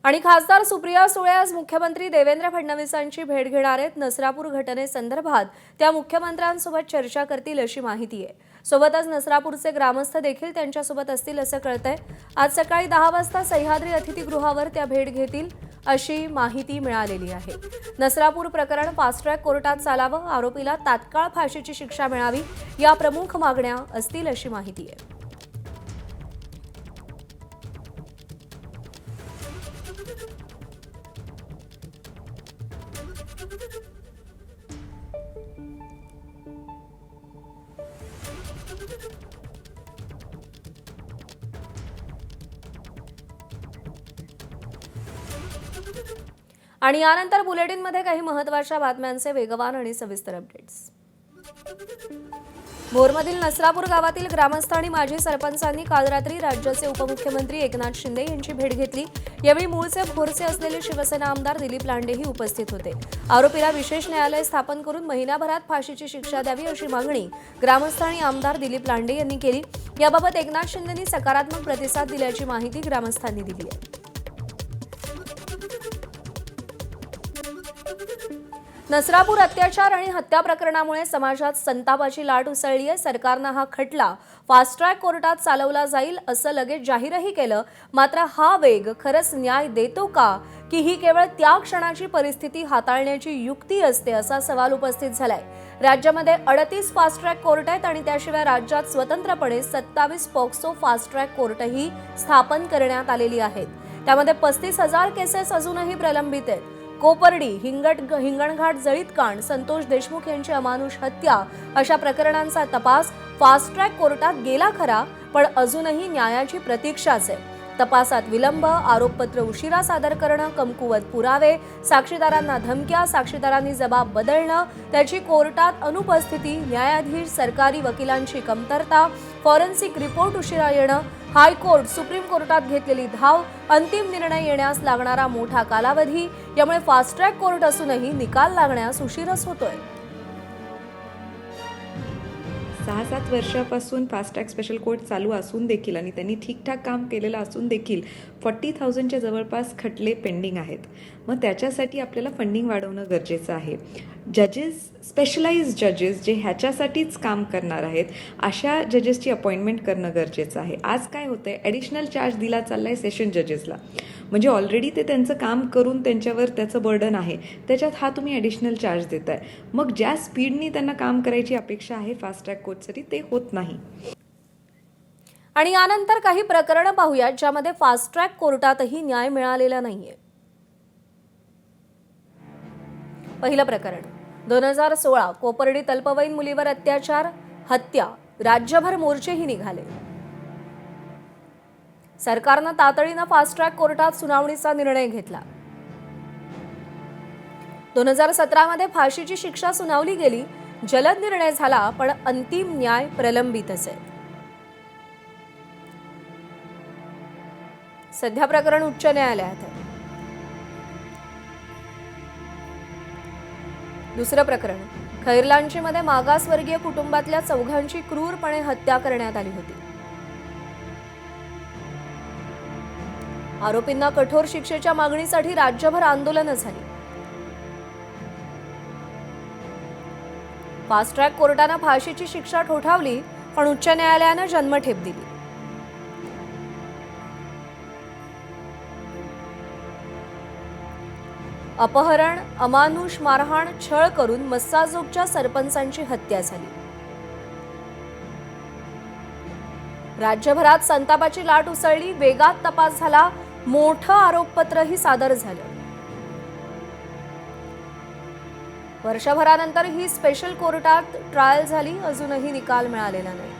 आणि खासदार सुप्रिया सुळे आज मुख्यमंत्री देवेंद्र फडणवीसांची भेट घेणार आहेत। नसरापूर घटनेसंदर्भात त्या मुख्यमंत्र्यांसोबत चर्चा करतील अशी माहिती आहे। सोबतच नसरापूरचे ग्रामस्थ देखील त्यांच्यासोबत असतील असं कळतंय। आज सकाळी 10 वाजता सह्याद्री अतिथीगृहावर त्या भेट घेतील अशी माहिती मिळालेली आहे। नसरापूर प्रकरण फास्ट ट्रॅक कोर्टात चालावं, आरोपीला तात्काळ फाशीची शिक्षा मिळावी या प्रमुख मागण्या असतील अशी माहिती आहे। आणि यानंतर बुलेटिनमध्ये काही महत्त्वाच्या बातम्यांचे वेगवान आणि सविस्तर अपडेट्स। भोरमधील नसरापूर गावातील ग्रामस्थ आणि माजी सरपंचांनी काल रात्री राज्याचे उपमुख्यमंत्री एकनाथ शिंदे यांची भेट घेतली। यावेळी मूळचे भोरचे असलेले शिवसेना आमदार दिलीप लांडेही उपस्थित होते। आरोपीला विशेष न्यायालय स्थापन करून महिनाभरात फाशीची शिक्षा द्यावी अशी मागणी ग्रामस्थ आणि आमदार दिलीप लांडे यांनी केली। याबाबत एकनाथ शिंदेंनी सकारात्मक प्रतिसाद दिल्याची माहिती ग्रामस्थांनी दिली आहे। नसरापूर अत्याचार आणि हत्या प्रकरणामुळे समाजात संतापाची लाट उसळली आहे। सरकारनं हा खटला फास्ट ट्रॅक कोर्टात चालवला जाईल असं लगेच जाहीरही केलं। मात्र हा वेग खरंच न्याय देतो का, की ही केवळ त्या क्षणाची परिस्थिती हाताळण्याची युक्ती असते असा सवाल उपस्थित झालाय। राज्यामध्ये 38 फास्ट ट्रॅक कोर्ट आहेत आणि त्याशिवाय राज्यात स्वतंत्रपणे 27 पॉक्सो फास्ट ट्रॅक कोर्टही स्थापन करण्यात आलेली आहेत। त्यामध्ये 35,000 केसेस अजूनही प्रलंबित आहेत। कोपर्डी, हिंगणघाट जळीत कांड, संतोष देशमुख यांची अमानुष हत्या अशा प्रकरणांचा तपास फास्ट ट्रॅक कोर्टात गेला खरा, पण अजूनही न्यायाची प्रतीक्षाच आहे। तपासात विलंब, आरोपपत्र उशिरा सादर करणं, कमकुवत पुरावे, साक्षीदारांना धमक्या, साक्षीदारांनी जबाब बदलणं, त्याची कोर्टात अनुपस्थिती, न्यायाधीश सरकारी वकिलांची कमतरता, फॉरेन्सिक रिपोर्ट उशिरा येणं, हायकोर्ट सुप्रीम कोर्टात घेतलेली धाव, अंतिम निर्णय येण्यास लागणारा मोठा कालावधी, यामुळे फास्ट ट्रॅक कोर्ट असूनही निकाल लागण्यास उशीरच होतोय। 6-7 वर्षापासून फास्ट ट्रॅक स्पेशल कोर्ट चालू असून देखील आणि त्यांनी ठीकठाक काम केलेलं असून देखील 40,000च्या जवळपास खटले पेंडिंग आहेत। मग त्याच्यासाठी आपल्याला फंडिंग वाढवणं गरजेचं आहे। जजेस, स्पेशलाइज्ड जजेस जे ह्याच्यासाठीच काम करणार आहेत, अशा जजेसची अपॉइंटमेंट करणं गरजेचं आहे। आज काय होतंय, ॲडिशनल चार्ज दिला चाललाय सेशन जजेसला, म्हणजे ऑलरेडी ते त्यांचं काम करून त्यांच्यावर त्याचं बर्डन आहे, त्याच्यात हा तुम्ही ॲडिशनल चार्ज देताय। मग ज्या स्पीडनी त्यांना काम करायची अपेक्षा आहे फास्ट ट्रॅक कोर्टसाठी ते होत नाही। आणि यानंतर काही प्रकरणं पाहूयात ज्यामध्ये फास्ट ट्रॅक कोर्टातही न्याय मिळालेला नाहीये। पहिलं प्रकरण 2016 कोपर्डी तल्पवयीन मुलीवर अत्याचार, हत्या, राज्यभर मोर्चेही निघाले। सरकारनं तातडीनं फास्ट ट्रॅक कोर्टात सुनावणीचा निर्णय घेतला। 2017 मध्ये फाशीची शिक्षा सुनावली गेली, जलद निर्णय झाला, पण अंतिम न्याय प्रलंबितच आहे। सध्या प्रकरण उच्च न्यायालयात आहे। दुसरं प्रकरण खैरलांचीमध्ये मागासवर्गीय कुटुंबातल्या 4घांची क्रूरपणे हत्या करण्यात आली होती। आरोपींना कठोर शिक्षेच्या मागणीसाठी राज्यभर आंदोलनं झाली। फास्ट ट्रॅक कोर्टानं फाशीची शिक्षा ठोठावली, पण उच्च न्यायालयानं जन्मठेप दिली। अपहरण, अमानुष मारहाण, छळ करून मस्साजोगच्या सरपंचांची हत्या झाली। राज्यभरात संतापाची लाट उसळली, वेगात तपास झाला, मोठं आरोपपत्रही सादर झालं। वर्षभरानंतर ही स्पेशल कोर्टात ट्रायल झाली, अजूनही निकाल मिळालेला नाही।